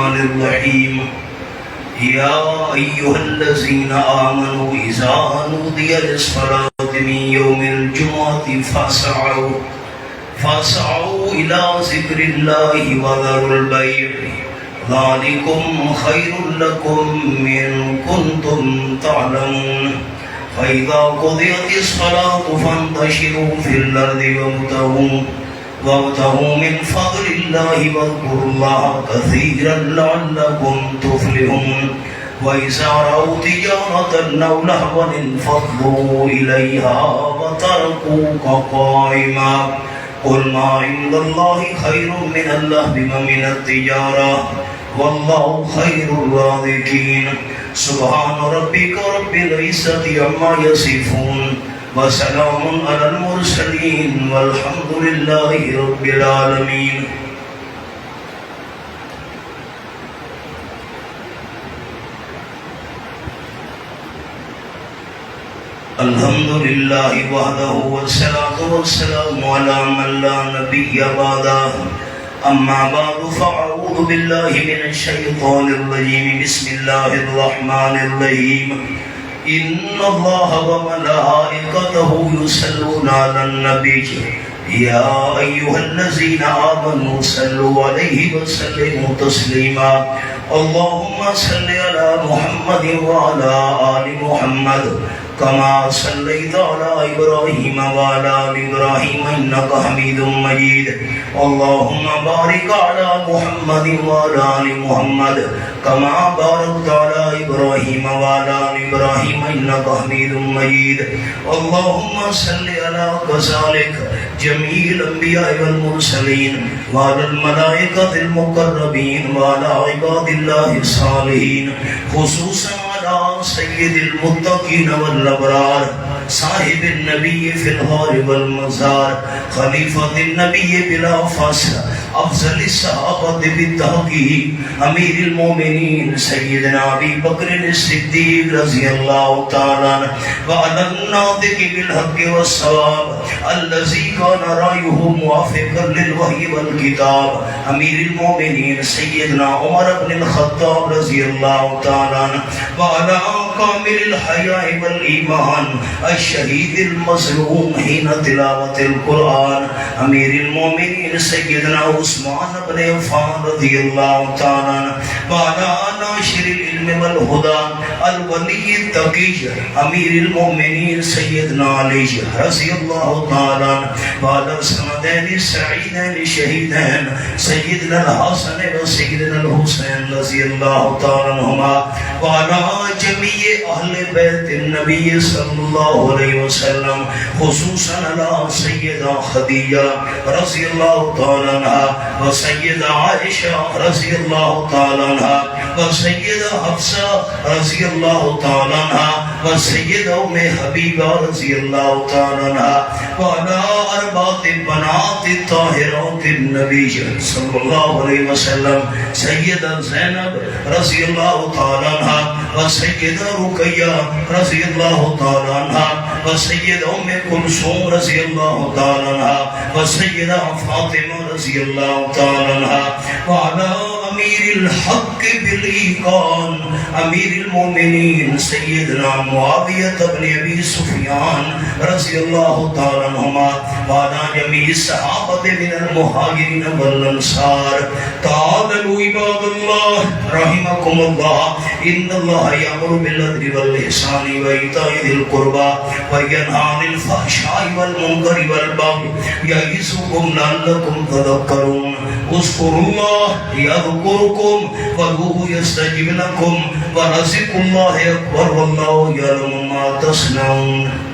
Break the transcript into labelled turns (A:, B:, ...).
A: الرحيم يا أيها الذين آمنوا إذا نودي للصلاة من يوم الجمعة فاسعوا إلى ذكر الله وذروا البيع ذلكم خير لكم إن كنتم تعلمون فإذا قضيت الصلاة فانتشروا في الأرض وابتغوا من فضل الله واذكروا الله كثيرا لعلكم تفلحون وإذا رأوا تجارة أو لهوا انفضوا إليها وتركوك قائما قل ما عند الله خير من اللهو ومن التجارة والله خير الرازقين سبحان ربك رب العزة عما يصفون وسلام على المرسلين والحمد لله رب العالمين الحمد لله وحده والصلاة والسلام على من لا نبي بعده أما بعد فأعوذ بالله من الشيطان الرجيم بسم الله الرحمن الرحيم إن الله وملائكته يصلون على النبي يا أيها الذين آمنوا صلوا عليه وسلموا تسليما اللهم صل على محمد وعلى آل محمد كما صليت على إبراهيم وعلى آل إبراهيم إنك حميد مجيد اللهم بارك على محمد وعلى آل محمد كما باركت على إبراهيم وعلى آل إبراهيم إنك حميد مجيد اللهم صل على كذلك جميع الأنبياء والمرسلين وعلى الملائكة المقربين وعلى عباد الله الصالحين خصوصا على سيد المتقين والأبرار صاحب النبي في الغار والمزار خليفة النبي بلا فصل أفضل الصحابة بالتحقيق أمير المؤمنين سيدنا أبي بكر الصديق رضي الله تعالى عنه وعلى الناطق بالحق والصواب الذي كان رأيه موافقا للوحي والكتاب أمير المؤمنين سيدنا عمر بن الخطاب رضي الله تعالى عنه وعلى كامل الحياء والإيمان الشهيد المظلوم حين تلاوة القرآن أمير المؤمنين سيدنا عثمان بن عفان رضي الله تعالى عنه وعلى ناشر العلم والهدى الولي التقي أمير المؤمنين سيدنا علي رضي الله تعالى عنه وعلى السندين السعيدين الشهيدين سيدنا الحسن وسيدنا الحسين رضي الله تعالى عنهما وعلى جميع أهل بيت النبي صلى الله عليه وسلم خصوصا على سيدة خديجة رضي الله تعالى عنها وسيدة عائشة رضي الله تعالى عنها وسيدة حفصة رضي الله تعالى عنها وسيدة أم حبيبة رضي الله تعالى عنها وعلى أربعة بنات الطاهرات النبي صلى الله عليه وسلم سيدة زينب رضي الله تعالى عنها وسيدة رقية رضي الله تعالى عنها وسيدة أم كلثوم رضي الله تعالى عنها وسيدة فاطمة رضي الله تعالى عنها وعلى أمير الحق بالإيقان أمير المؤمنين سيدنا معاوية بن أبي سفيان رضي الله تعالى عنهما وعلى جميع الصحابة من المهاجرين والأنصار تعالوا عباد الله رحمكم الله إن الله يأمر بالعدل والإحسان وإيتاء ذي القربى وينهى عن الفحشاء والمنكر والبغي يعظكم لعلكم تذكرون اذكروا الله يذكركم وادعوه يستجب لكم ورزق الله أكبر والله يعلم ما تصنعون